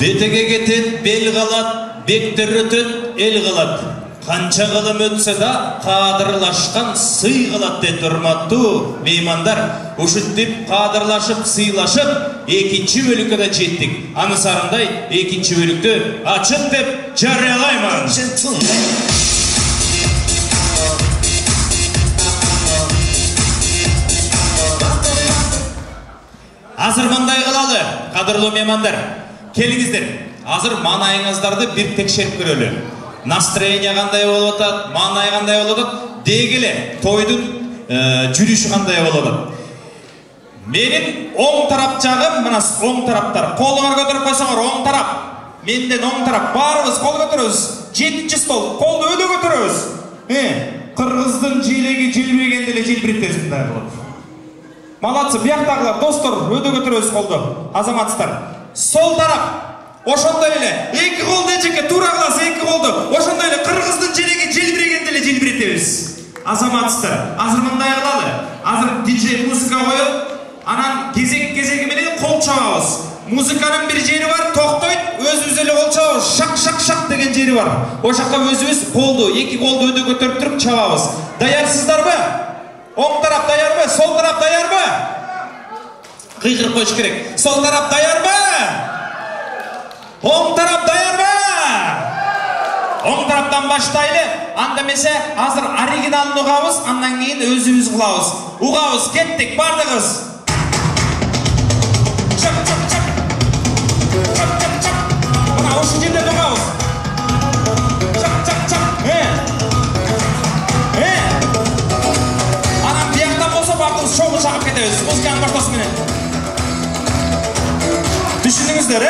Бетеге кетет, бел қалат, бектер өтет, ел қалат. Қанша қылым өтсе да, қадырлашқан сый қалат деді үрматту меймандар. Ушыттеп, қадырлашып, сыйлашып, екінші бөлікке жеттік. Аңысарындай, екінші бөлікті açık деп жариялаймын. Азыр мындай қылалы, қадырлы меймандар. Келіңіздер, азыр манайыңыздарды бір текшеріп көрелі. Настроение қандай болып отады, манай қандай болып отады, дегеле тойдың жүріші қандай болып отады. Менің оң тарап жағым, мына оң тараптар. Қолыңар көтеріп қойсаңар, оң тарап. Менден оң тарап. Барыңыз, қол көтеріңіз. 7-ші стол, қолды өді көтеріңіз. Қырғыздың желегі желбірегенделе желбіретесің дайылып. Малатсы, бияқтағылар, достар, өді көтеріңіз қолды. Азаматыстар. Сол тарап. Ошондай эле, эки колду эжекке туура кыласыз, эки колду. Ошондой эле кыргыздын желеги желбирегенде эле желбиретебиз. Азаматыстар, азыр мындай кылалы. Азыр диджей музыка коюп, анан кезек-кезеги менен кол чабабыз. Музыканын бир жери бар, токтойт, өзүбүз эле кол чабабыз. Шак-шак-шак деген жери бар. Ошакка өзүбүз колду, эки колду өдө көтөрүп туруп чабабыз. Даярсыздарбы? Оң тарап даярбы? Сол тарап даярбы? Кыйкырып коюш керек. Сол тарап даярбы? Оң тарап даярбы? Оң тараптан баштайлы. Анда месе азыр оригиналын угабыз, андан кийин өзүбүз кылабыз. Угабыз, кеттик, бардыгыз. Чап, чап, чап. Чап, чап, чап. Мына ошол жерде угабыз. Чап, чап, чап. Анан бияктан болсо бардыгыз шоу чагып кетебиз. Музыканын ортосу менен. Түшүндүңүздөр,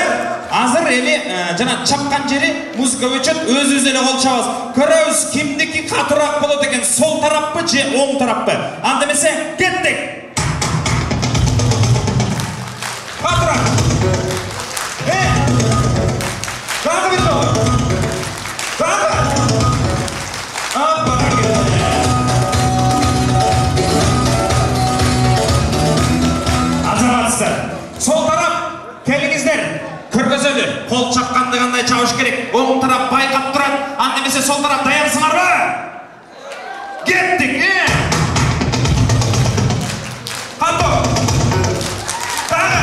Азыр эми жана чапкан жери музыка өчөт, өзүбүз эле кол чабабыз. Көрөбүз кимдики катыраак болот экен, сол тараппы же оң тараппы. Анда эмесе кеттик. Катыраак. Дагы бир жолу. Дагы. Азаматсыздар, сол тарап келиңиздер. Көргөзөлү, кол чапканды кандай чабыш керек. Оң тарап байкап турат, анда эмесе сол тарап даярсыңарбы? Кеттик, Канту. Дагы.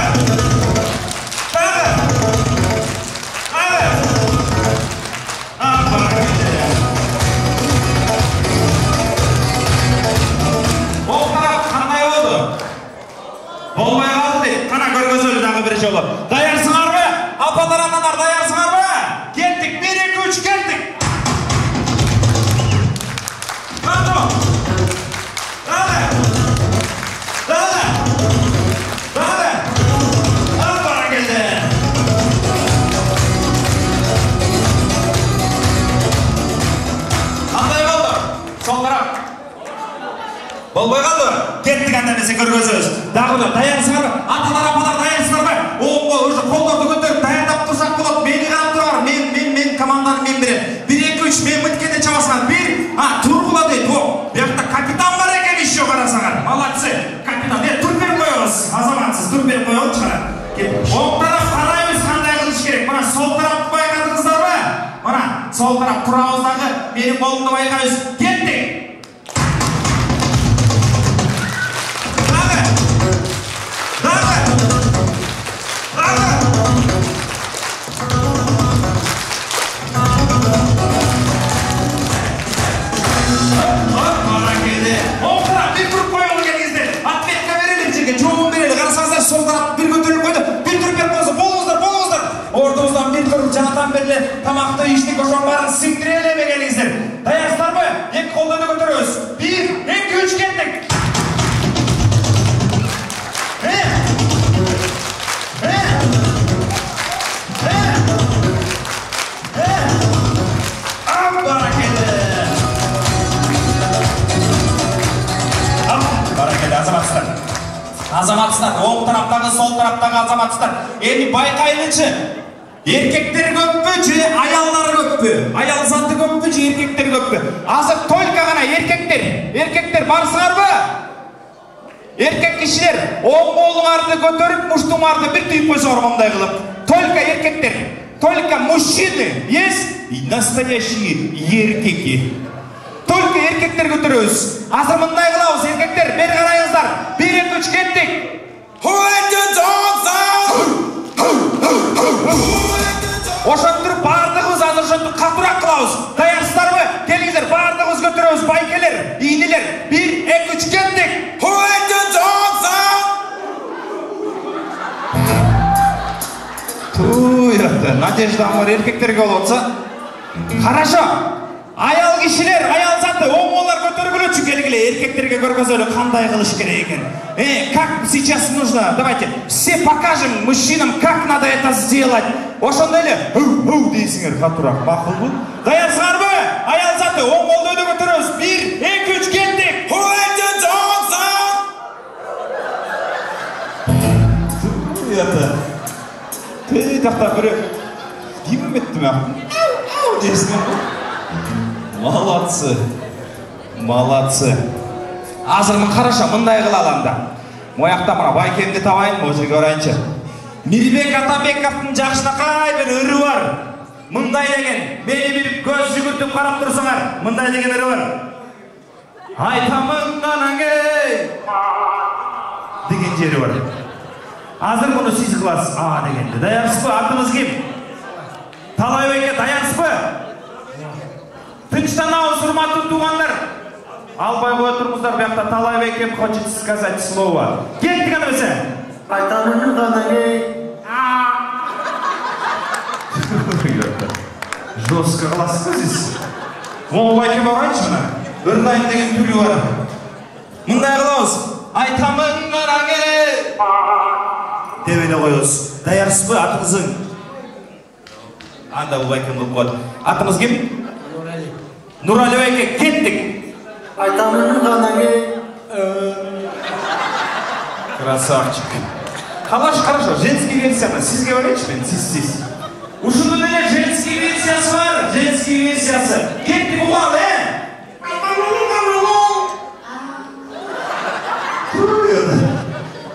Оң тарап кандай болду? Болбой калды дейт. Кана көргөзөлү дагы бир жолу. Даярсыңарбы? Апалар, аналар, даярсыңарбы? Кеттик, 1-2-3, кеттик. Канту. Дагы. Апара келди. Кандай болду? Сол тарап. Болбой калды. Кеттик, анда эмесе көргөзөбүз. Дагы даярсыңарбы? Аталар, апалар, даярсыңарбы? Уже колдорду көтөрүп даярдап турсак болот. Мени карап тургар. Мен команданы мен берем. 1-2-3 мен бүткенде чабасаңар. 1 тургула дейт. Биякта капитан бар экен еще карасаңар. Молодцы. Капитан. Тур берип коебуз. Азаматсыз тур берип коебуз кара. Оң тарап карайбыз кандай кылыш керек. Мына сол тарапты байкадыңыздарбы? Мына сол тарап турабыз дагы. Менин колумду байкайбыз. Кеттик. Сол тарап бир көтөрүлүп койду. Бир тур берип койсо болуңуздар. Ортобуздан бир тур жанатан бериле тамакты иштик ошонун баарын сиңдире элемегениңиздер. Даярсыздарбы? Эки колду көтөрөбүз. 1-2-3 кеттик. Азаматсыздар, оң тараптагы, сол тараптагы азаматсыздар. Эми байкайлычы. Эркектер көппү же аялдар көппү? Аял заты көппү же эркектер көппү? Азыр только гана эркектер. Эркектер барсыңарбы? Эркек кишилер оң колуңарды көтөрүп, муштуңарды бир түйүп койсоңор мындай кылып. Только эркектер. только мужчины есть и настоящие еркеки. Только еркектер көтерөбүз. Азыр мындай кылабыз, еркектер, бери карайыңыздар. 1-2-3 кеттик. Who let the dogs out? Ошондур бардыгыбыз азыр ошондур катуураак кылабыз. Даярсыздарбы? Келиңиздер, бардыгыбыз көтөрөбүз, байкелер, ийнелер. 1-2-3 кеттик. Who let the dogs out? Надежда бар еркектерге болуп атса. Хорошо. Аял кишилер, аял заты, оңолар көтөргүлөчү келгиле, еркектерге көргөзөлү кандай кылыш керек экен. Как сейчас нужно? Давайте все покажем мужчинам, как надо это сделать. Ошондой эле, ху дейсиңер, катуураак, макулбу? Даярсыңарбы? Аял заты, оңолду өйдө көтөрөбүз. 1-2-3 кеттик. Who let the dogs out? Тақта бірі деймін беттім дейсің. Молодцы. Азыр мен қараша, мындай қыл аламда. Мояқта мұна байкемді табайын, о жерге орайыншы. Мирбек Атабековтың жақшынақай бір үрі бар. Мындай деген, мені бір көз жүгіртіп қарап тұрсыңар. Мындай деген үрі бар. Айтамын қанаңе деген жері бар. Азыр бұны сіз қыласыз, дегенді. Даярсыз бі, атыңыз кем? Талайбекке даярсыз бі? Тынчтанауыз, урматтуу туғандар. Албай қой тұрмыздар, бұяқта Талайбекке хочет сказать слово. Кеттік анымызы? Айтамын қанаңе. Жестко қыласыз көзіз. Ол байке барайыншы мұна? Үрдайын деген түрі бар. Мұндай қылауыз. Айтамын қанаңе. Девеле қойыз. Даярсыз бі атыңызың? Анда бұл байкем бұл қойды. Атыңыз кем? Нұрали байке, кеттік. Айтамын қанаңе. Красавчик. Хорошо, женский версияны. Сізге барайыншы мен, сіз. Ушының әлі женский версиясы бар, женский версиясы. Кеттік ұғал,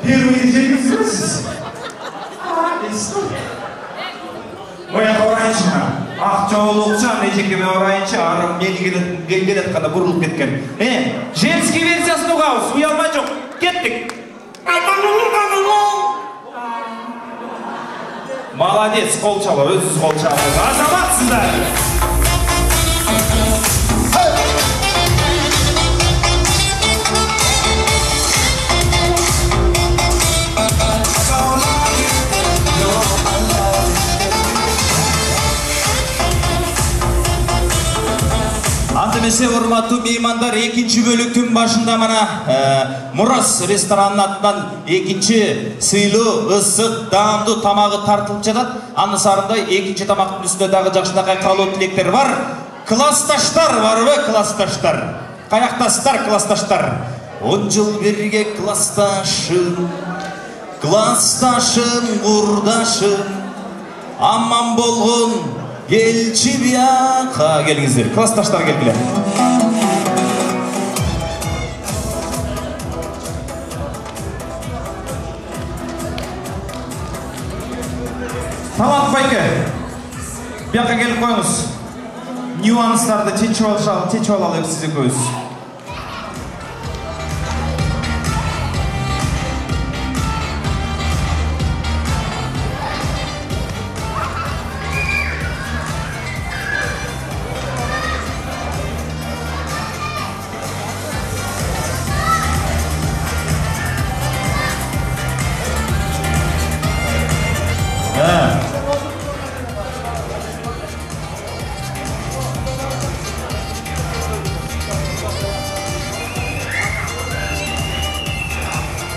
Первый день сіз. Моя орайыншына, Ақчаулықчан ежекеме орайыншы, арым мені келет қана бұрылып кеткен. Женский версиясын ұғауыз, ұялмай жоқ, кеттік. Молодец, қол чалы, өзіз қол чалы. Азаматсыздар! Антымесе урматтуу меймандар, экинчи бөлүктүн башында мына Мурас ресторанын атынан экинчи сыйлуу, ысык, даамдуу тамагы тартылып жатат. Анын сарында экинчи тамактын үстүнө дагы жакшынакай каалоо тилектер бар. Классташтар барбы, классташтар? Каяктасыздар, классташтар? 10 жыл бирге классташым, курдашым, аман болгон келчи бияка. Келиңиздер, классташтар келгиле. Талант байке, бияка келип коюңуз. Нюанстарды чечип алалы сиз экөөбүз.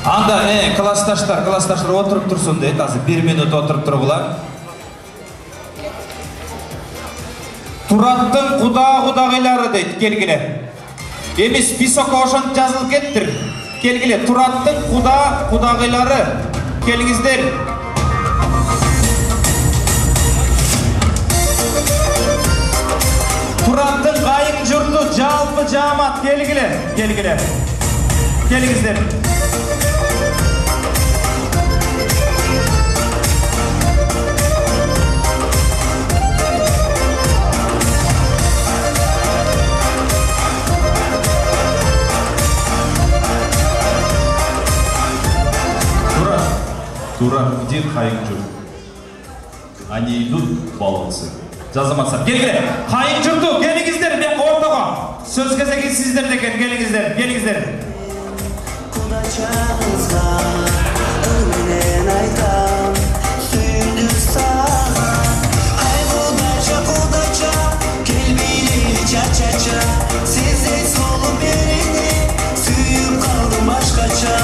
Анда, классташтар отырып тұрсын дейді, азы 1 минут отырып тұрғылар. Тураттың құда-құдағылары дейді, келгіле. Емес, писоқа ошан жазылып кеттір. Келгіле, Тураттың құда-құдағылары. Келіңіздер. Тураттың қайын жұрты, жалпы жамат. Келгіле. Келіңіздер. Тура где қайын жүр? Они идут балансы. Жазаматсам. Келгілер. Қайын жүрді. Келіңіздер. Мен ортаға. Сөз кезегі сіздер декен. Келіңіздер. Келіңіздер. Құдачаңызға үнмен айтам, сүйіндік саған. Ай құдача, құдача, келбейлі ча-ча-ча. Сезей солы беріне, сүйіп қалдым башқача.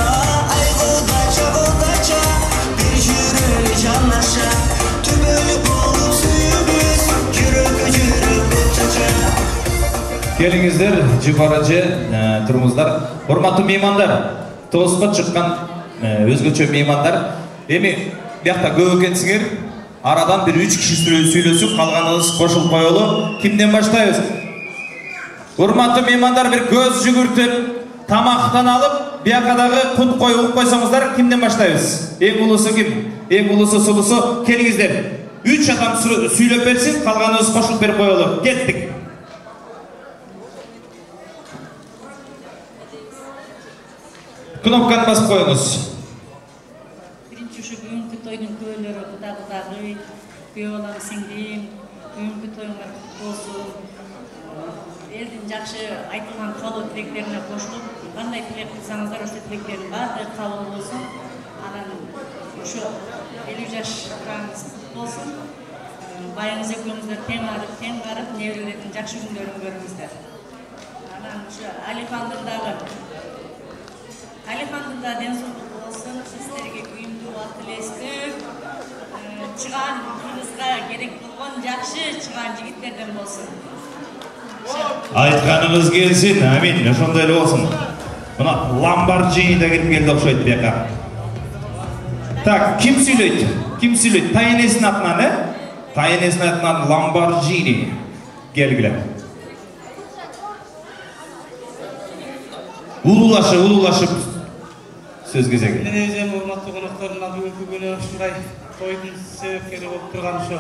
Ай құдача, құдача, бір жүрелі жанаша. Түбөлі болып сүйіміз, жүрек өтача. Келіңіздер, жұқарачы тұрмыздар. Құрматты меймандар, тоғызға шыққан өзгөчө меймандар. Эми бияқта көп екенсіңер. Арадан бір 3 киши сөйлесіп, қалғаныңыз қошыл қойылы. Кімден баштайбыз? Құрматты меймандар, бір көз жүгіртіп, тамақтан алып, бияқадағы құт қойылып қойсаңыздар, кімден баштайбыз? Ең ұлысы кім? Ең ұлысы сұлысы. Келіңіздер. 3 адам сөйлеп берсін, қалғаныңыз қошыл беріп қойылы. Кеттік. Кнопканы басып қойыңыз. Бірінші ұшы бүгінгі тойдың көйлері бұда-бұдағы, беолам сіңдейім, бүгінгі тойыңдар болсын. Елдің жақшы айтылған қалу тілектеріне қошылып, қандай тілек қылсаңыздар, осы тілектердің барлығы қалу болсын. Анан ұшы 50 жашыңыз болсын. Байыңыз екеуіңіздер тең қарып, неврелердің жақшы күндерін көріңіздер. Анан ұшы Алихандың да денсаулық болсын, сіздерге күйімді уақыт тілестік. Чыған қырғызға керек болған жақсы чыған жігіттерден болсын. Айтқаныңыз келсін, амин, ошондой болсын. Мына Lamborghini да келіп келді ұқсайды бияқа. Так, кім сөйлейді? Кім сөйлейді? Тайынесінің атынан, Тайынесінің атынан Lamborghini. Келгілер. Улулашып сөз кезегі. Мен өзім урматтуу конокторумна бүгүнкү күнү ушундай тойдун себепкери болуп турган ушу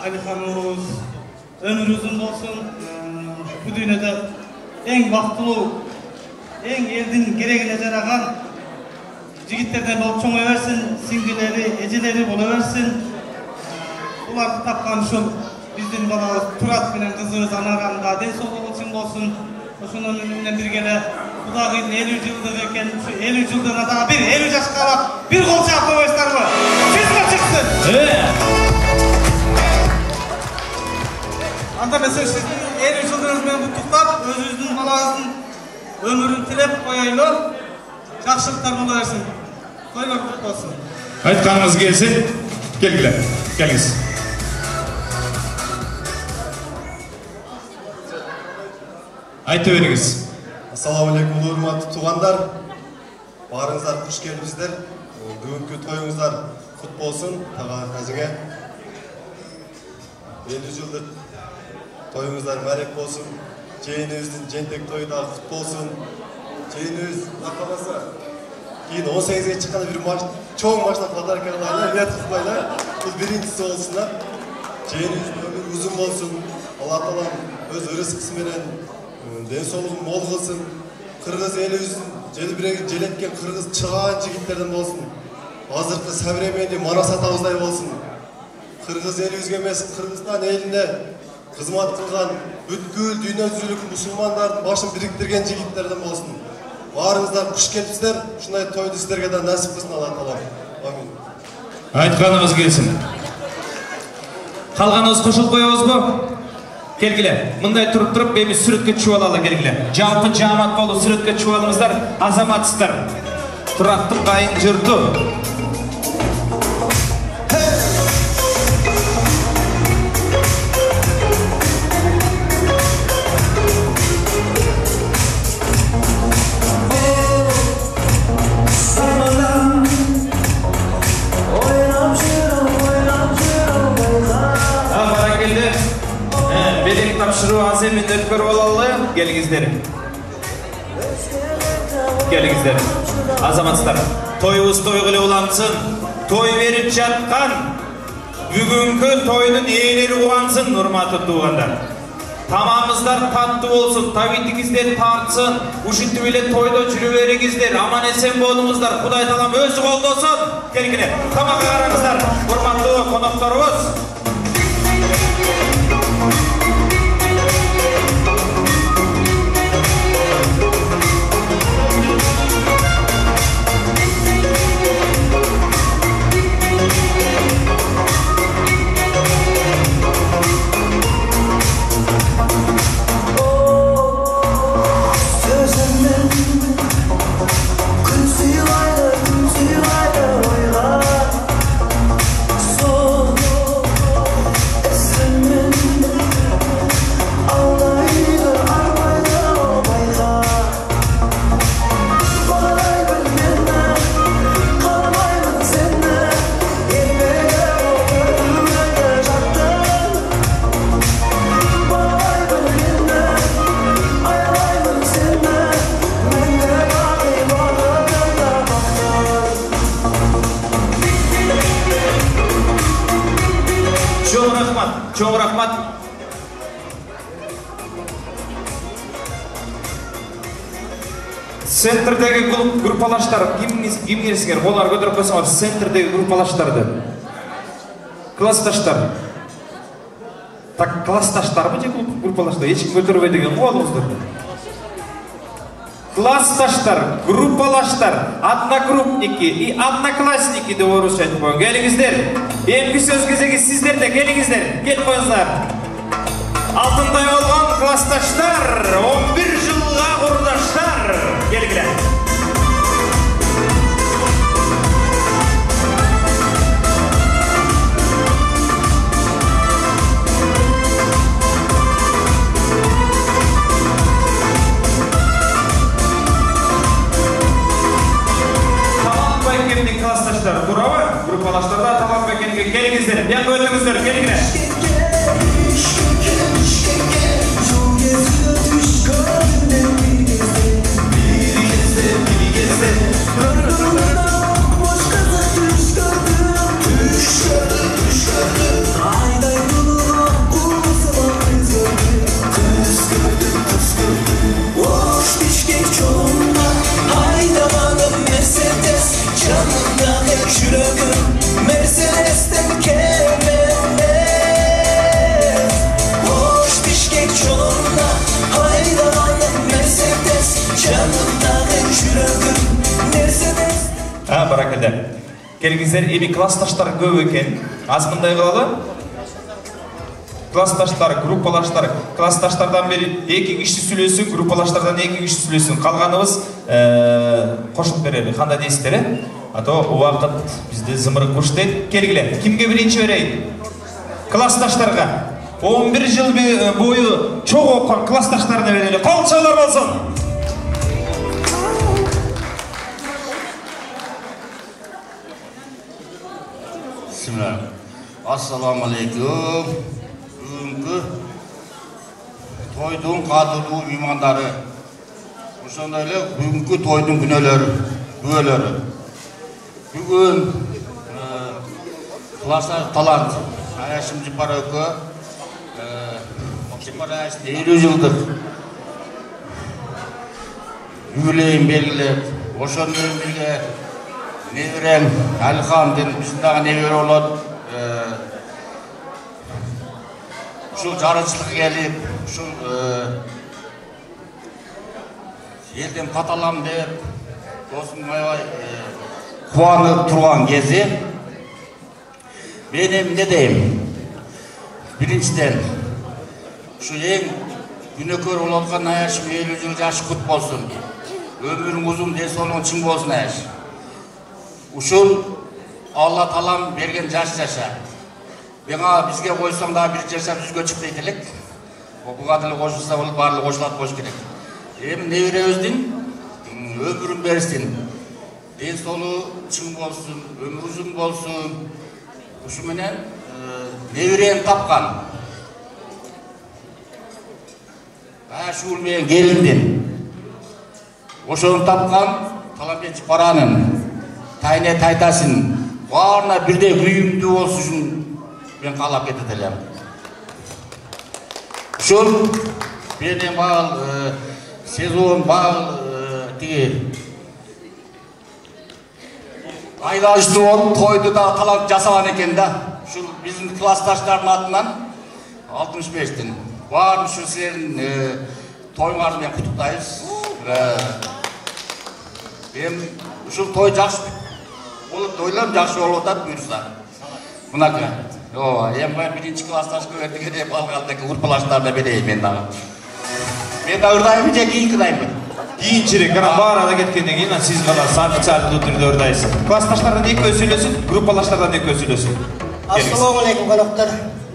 Алиханыбыз өмүрү узун болсун, бул дүйнөдө эң бактылуу, эң элдин керегине жараган жигиттерден болуп чоңой берсин, сиңдилери, эжелери боло берсин. Буларды тапкан ушул биздин балабыз Турат менен кызыбыз Анарганга ден соолугу үчүн болсун. Ошонун менен биргеле Кудагыйдын 50 жылдыгы экен, 50 жылдыгына дагы бир 50 жашка алып, бир кол чаап койбойсуздарбы? Сөзгө чыксын. Анда мен сиздин 50 жылдыгыңыз менен куттуктап, өзүбүздүн балабыздын өмүрүн тилеп коелу. Жакшылыктар боло берсин. Тойлор кут болсун. Айтқаныңыз келсин, келгиле. Келиңиз. Айта беріңіз. Ассаламу алейкум, урматтуу туугандар. Барыңыздар куш келипсиздер. Бүгүнкү тоюңуздар кут болсун. Тагазыга 50 жылдык тоюңуздар мәрек болсун. Жээнибиздин жентек тою да кут болсун. Жээнибиз акабаса кийин 18-ге чыкканда бир чоң машина подарка алайлы, ниет кылбайлы. Бул биринчиси болсун да. Жээнибиздин өмүрү узун болсун. Алла таалам өз рызкысы менен ден соолугун мол кылсын. Кыргыз элибиздин желеткен кыргыз чыгаан жигиттерден болсун. Азыркы современный Манас атабыздай болсун. Кыргыз элибизге эмес, Кыргызстан элине кызмат кылган бүткүл дүйнө жүзүлүк мусулмандардын башын бириктирген жигиттерден болсун. Баарыңыздар куш келипсиздер. Ушундай тойду сиздерге да насип кылсын Алла таалам. Амин. Айтканыңыз келсин. Калганыңыз кошулуп коебузбу? Келгиле. Мындай туруп эми сүрөткө чыгып алалы келгиле. Жалпы жаамат болуп сүрөткө чыгып алыңыздар, азаматсыздар. Тураттын кайын журту. Тапшыруу аз эми өткөрүп алалы. Келиңиздер. Келиңиздер. Азаматсыздар, тоюбуз тойгуле улансын. Той берип жаткан бүгүнкү тойдун ээлери улансын, урматтуу туугандар. Tamamızlar tatlı olsun, tabiitingizler tartsın, uşinti bile toyda жүрü бериңиздер, aman esen болуңуздар, Кудай Таалам өзү колдосун. Келгиле, тамакка караңыздар, урматтуу конокторубуз. Çok rahmat. Sentr'dagi gruppalaşlar kimgirsizler, qo'llar ko'tarib qo'ysangiz, sentr'dagi gruppalaşlardı. Klassdaşlar. Tak klassdaşlarmı же группалаштар? Hech kim ko'tarmaydigan qo'lingizdir. Klassdaşlar, gruppalaşlar, одногруппники и одноклассники deb o'rusha aytib qo'ying. Kelingizlar. Emki söz кезеги sizlarda, kelingizlar. Kelib qo'yingizlar. Altınday olgan klassdaşlar, 11 yılga qurdaşlar. Kelinglar. Klassdaşlar, bravo. Gruppalaşlarda tamam bekeniga kelingizlar. Yan o'tingizlar, kelinglar. Mercedes'ten kemerler, hoş Bişkek çolunda haydalanım Mercedes, canımdaki çürügüm Mercedes. Ha, barakalla. Kelingizler, ebi klassdaşlar көп ekan. Az mınday qilali? Klassdaşlar, gruppalaşlar, klassdaşlardan beri 2 kişi сүйлөсүн, gruppalaşlardan 2 kişi сүйлөсүн. Қалғаныбыз қошылып берели. Қандай дейсіздер? Ато уақыт бізде зымыры көштейді. Келгіле, кімге бірінші берейін? Klassdaşlarga. 11 жыл бойы çok оққан klassdaşlarına берели. Қол çalar болсын. Bismillah. Assalamu alaikum. Бүгінгі тойдың қадірлі меймандары. Ошондой эле бүгүнкү тойдун күнөөлөрү. Бүгүн классташ талант Аяшым Жыпар экөө Жыпар Аяштын 50 жылдык юбилейин белгилеп, ошону менен бирге неберем Алихандын биздин дагы небере болот. Ушул жарычылыкка келип, ушул елден кат алам деп, досум аябай кубанып турган кези мен эмне дейм? Биринчиден, ушу эң күнөкөр болуп аткан Аяшым 50 жыл жашы кут болсун. Өмүрүң узун, ден соолугуң чың болсун Аяш. Ушул Алла Таалам берген жаш жаша. Беңа бизге койсоң да бир жашап жүзгө чык дейт элек. Буга деле кошулса болот, баардыгы кошулат болуш керек. Эми неберебиздин өмүрүн берсин. Ден соолугу чың болсун, өмүр узун болсун. Ушу менен неберени тапкан. Ушул менен келиндин. Ошону тапкан Таламбек Жыпаранын тайне тайтасын баарына бирдей күйүмдүү болушу үчүн мен каалап кетет элем. Ушул берден багыл сезон багыл тиги айлаштуу болуп тойду да талап жасаган экен да. Ушул биздин классташтардын атынан 65-тин баарын ушу силердин тоюңарды менен куттуктайбыз. Эми ушул той жакшы болуп ойлойм, жакшы болуп атат буюрса. Мынака. Эми биринчи классташ көрдүк деп алганда урпалаштарда берейин мен дагы. Мен да ырдайбы же кийинки дайбы? Кийинчерээк ана баары ала кеткенден кийин сиз каласыз официалдуу түрдө ырдайсыз. Классташтардан экөө сүйлөсүн, группалаштардан экөө сүйлөсүн. Assalamu alaikum konuklar.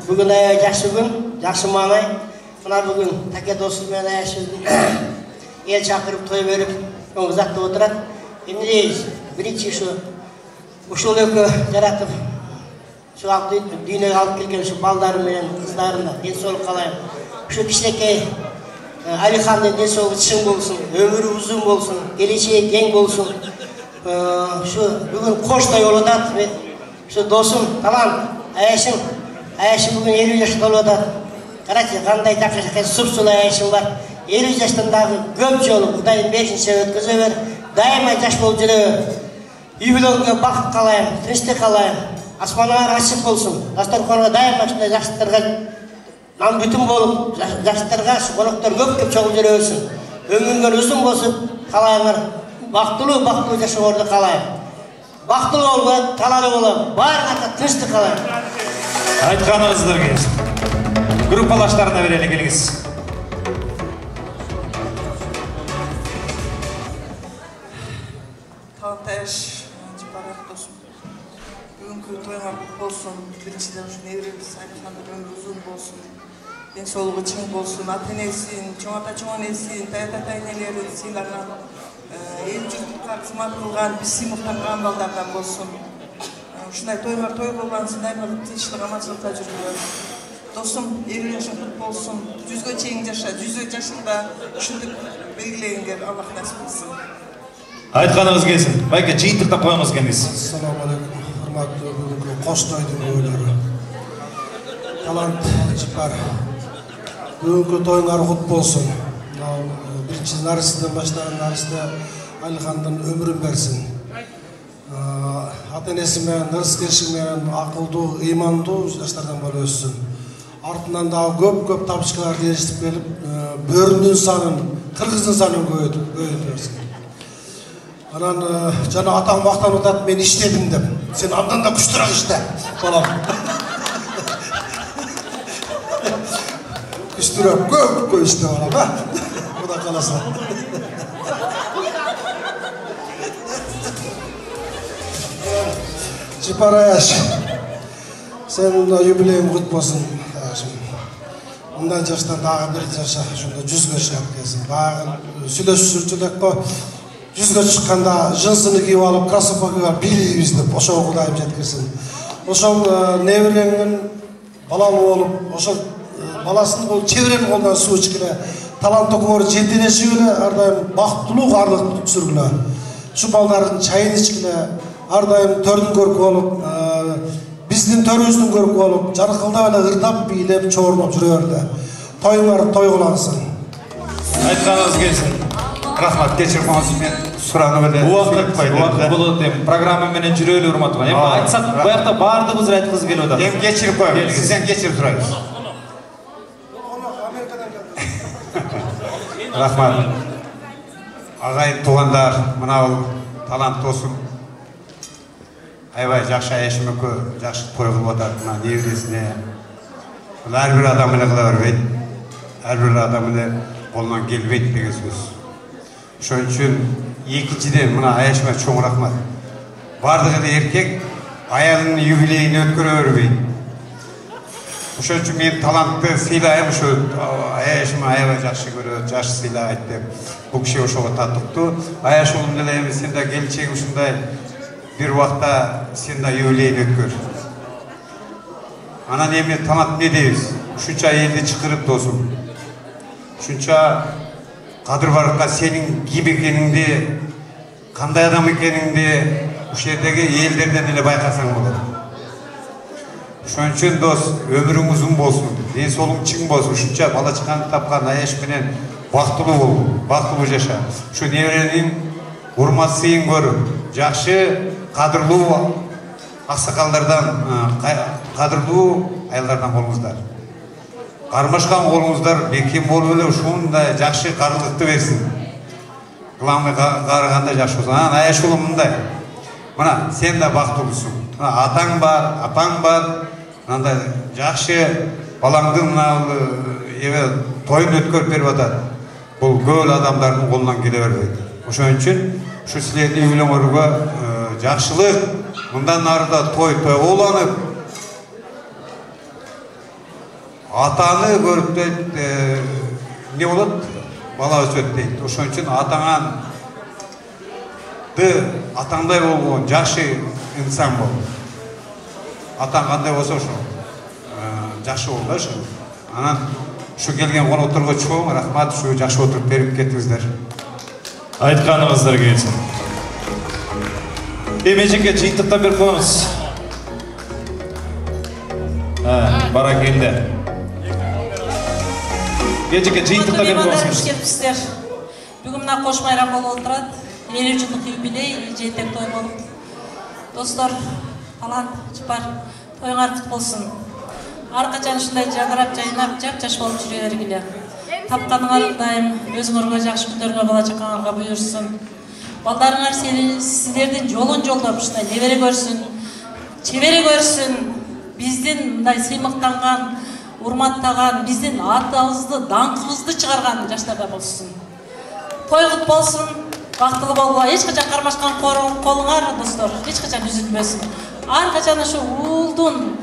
Bugün жақсы күн, жақсы маңай. Мына бүгін Таке досым мен Аяшыздың ел шақырып той беріп, оңызақты отырады. Емдейіз, бірінші ушул өкі жаратып, şu düğüne alıp gelген şu baldarım менен kızlarımda денсаулық қалайым. Şu кішкентай Алихандың денсаулығы чың болсын, өмірі uzun болсын, келешегі кең болсын. Şu бүгін қош той болып жатады. Şu досым, талант, Аяшым бүгін 50 жашта толып жатады. Қараңызшы, қандай жақсы сұп-сұлу Аяшым бар. 50 жаштандағы көп жолы Құдайым берсінші өткізе бер. Дайыма жаш болып жүре бер. Үй-бүліңге бақыт қалайым, тыныштық қалайым. Аспаныңар ашық болсын. Дастарханға дайыма шындай жақсылықтарға нан бүтін болып, жақсылықтарға қонақтар көп шоғып жүре берсін. Өміріңер ұзын болсын, қалайыңар бақыттылы жашығырды қалайым. Бақыттылы болуға, талары болуға, барына тыныштық қалайым. Айтқаныңыздар келсін. Группалаштарына берелі келіңіз. Талантаяш, Жипарак досым. Бүгінгі тойыңа болсын, біріншіден үшін евреліс Алиханның өмірі ұзын болсын, денсаулығы чың болсын, ата-енесін, чоң-ата-чоң енесін, тайта-тайнелерін сыйларынан, ел жұртқа қызмат қылған, біз сыйлықтанған балдардан болсын. Ушундай тойыңар той болғансын, дайыма тынчылык, аманчылыкта жүргүлөр. Досым 50 жашың кут болсын, 100ге чейин жаша, 100 жашыңда ушундук белгилегиңер Аллах насип кылсын. Айтқаныңыз келсін. Байке, жиынтықтап қойыңыз келіңіз. Ассаламу алейкум, құрметті бүгінгі қош тойдың өйлері. Талант Жипар, бүгінгі тойыңар құт болсын. Бірінші нарысыдан баштаған нарысыда Алихандың өмірін берсін. Ата-енесімен, нырыс-кершімен, ақылды, иманды жаштардан бөлі өссін. Артынан дағы көп табышқаларды ерістіп келіп, бөрінің санын, қырғыздың санын көйетіп берсін. Анан жана атаң мақтан отады, мен іштедім деп. Сен андан да күштірақ ішті, балам. Күштірақ, көп ішті балам, ба? Бұда қаласа. Жипар Аяш, сен юбилейің құт болсын, Аяшым. Мұндан жаштан дағы бір жаша, шында 100-ге шығып келсін. Бағын сүйлесіп қой. 100-ге шыққанда жынсыны киіп алып, кроссовкаға билейбіз деп, ошол Құдайым жеткірсін. Ошол невреңнің балалы болып, ошол баласын ол чеврен қолдан су ішкіле, талант оқымыр жетенесі өлі, ардайым бақыттылық арлық түсіргілі. Шу балдардың чайын ішкіле, ардайым төрдің көркі болып, біздің төріміздің көркі болып, жарқылда әлі ырдап, билеп, чорынып жүре өрді. Тойыңар той қылансың. Айтқаныңыз келсін. Рахмат, кешірім қоңыз мен сұрағыны білді. Уақыт болады, программа менен жүрелі ұрматыған. Айтсақ, бұяқта бардығыз айтқыз келу да. Ем кешіріп қойым, сізден кешіріп сұрайыз. Рахмат. Ағайын туғандар, мынау талант досым. Айбай, жақшы Аяшым өкі, жақшы той қылып отыр, мына невресіне. Бұл әрбір адамыны қыла өрбейді. Әрбір адамыны қолынан келбейді деген сөз. Шон үшін екіншіден мына Аяшыма чоң рахмат. Бардығы еркек аяғының юбилейін өткіре өрбейді. Шон үшін мен талантты сыйлайым, Аяшыма аябай жақсы көреді, жақсы сыйлайды деп. Бұл кіші ошоға таттықты. Аяш ұлым делейміз, сен де келіншегі ұшындай bir vaqtda sen de юбилейін өткөр. Ana nemin талант не дейбіз? Ушунча елді чықырып досым. Ушунча қадыр барыққа сенің кім екеніңді, қандай адам екеніңді уш жердегі елдерден эле байқасаң болады. Ошон үчүн дос, өмүрүң узун болсун. ден соолугуң чың болсун, ушунча бала чакаңды тапкан аяш менен бактылуу бол, бактылуу жаша. Ушу неберенин урмат сыйын көрүп, жакшы, кадырлуу аксакалдардан, кадырлуу аялдардан болуңуздар. Кармашкан болуңуздар, бекем болуп эле ушундай жакшы карылыкты берсин. Главный караганда жакшы болсун. Анан аяш уулум мындай. Мына, сен да бактылуусуң. Атаң бар, апаң бар. Мындай жакшы балаңдын мына тоюн өткөрүп берип атат. Бул көп адамдардын колунан келе бербейт. Ошон үчүн ушу силердин үйлөрүңөргө жакшылык, мындан арыда той уланып, атаны көрүп дейт, не болот? Бала өсөт дейт. Ошон үчүн атаңдай болгон жакшы инсан бол. Атаң кандай болсо ошо жакшы бол да ошо. Анан ушу келген конокторго чоң рахмат, ушу жакшы отуруп берип кеттиңиздер. Айтканыңыздар келсин. Эжеке жыйынтыктап берип коебуз. Бара келди. Эжеке жыйынтыктап берип коебуз. Бүгүн мына кош майрам болуп отурат. 50 жылдык юбилей, жыйынтык той болуп. Достор, талант, чыпар, тоюңар кут болсун. Ар качан ушундай жадырап, жайнап, жап-жаш болуп жүрө бергиле. Тапканыңар дайым өзүңөргө жакшы күндөргө бала чакаңарга буйрсун. Балдарыңар сиздердин жолун жолдоп ушундай небере көрсүн, чебере көрсүн. Биздин мындай сыймыктанган, урматтаган, биздин атыбызды, даңкыбызды чыгарган жаштарда болсун. Той кут болсун, бактылуу болго, эч качан кармашкан колуңар, достор, эч качан үзүлбөсүн. Ар качан ушу уулдун,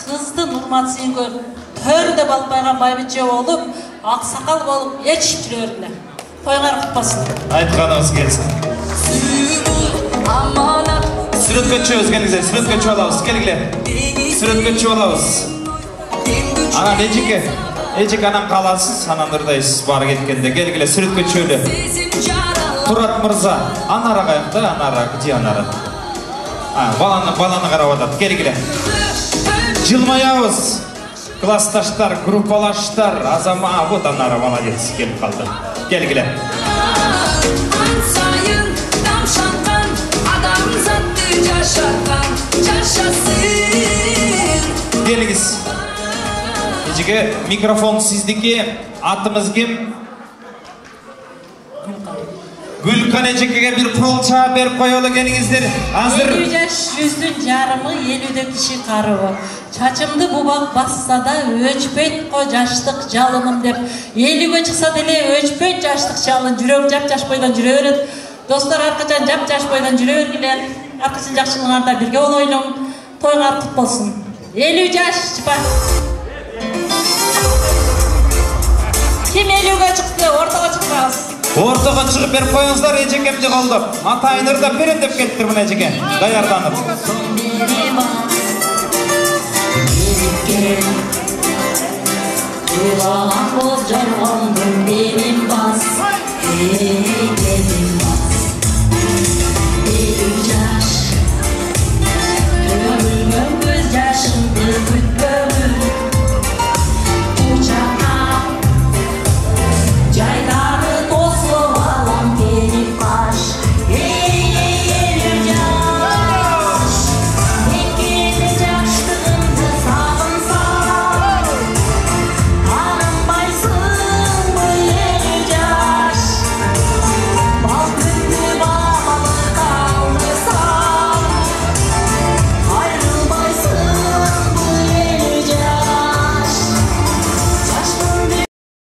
кыздын урматсын көрүп, төрүндө балпайган байбиче болуп, аксакал болуп, ечип жүрө бергиле. Тоюңар кут болсун. Айтканыңыз келсин. Сүрөткө чыгабыз, келиңиздер, сүрөткө чыгып алабыз, келгиле. Сүрөткө чыгып алабыз. Анан эжеке анан каласыз, анан ырдайсыз бары кеткенде, келгиле, сүрөткө чыгылы. Турат мырза, анара каякта, анара, где анара? Баланы карап атат, келгиле. Жылмаябыз. Классташтар, группалаштар, азама, вот анара молодец, келип калды. Келгиле. Келиңиз. Эжеке, микрофон сиздики, атымыз ким? Гүлкан эжекеге бир полча берип коелу, келиңиздер. Азыр 50 жаш жүздүн жарымы, 50 киши карыбы. Чачымды бубак басса да өчпөйт ко жаштык жалыным деп. 50-ге чыкса деле өчпөйт жаштык жалын, жүрөк жап-жаш бойдон жүрө берет. Достор, ар качан жап-жаш бойдон жүрө бергиле. Ар качан жакшылыгыңарда бирге болойлуң. Тоюңар кут болсун. 50 жаш чыпа. Ким 50-ге чыкты, ортого чыкпаңыз. Ортого чыгып берип коюңуздар, эжекемди колдоп. Атайын ырдап берем деп кеттир мына эжеке. Даярданып. Туйган боз жаргандын бери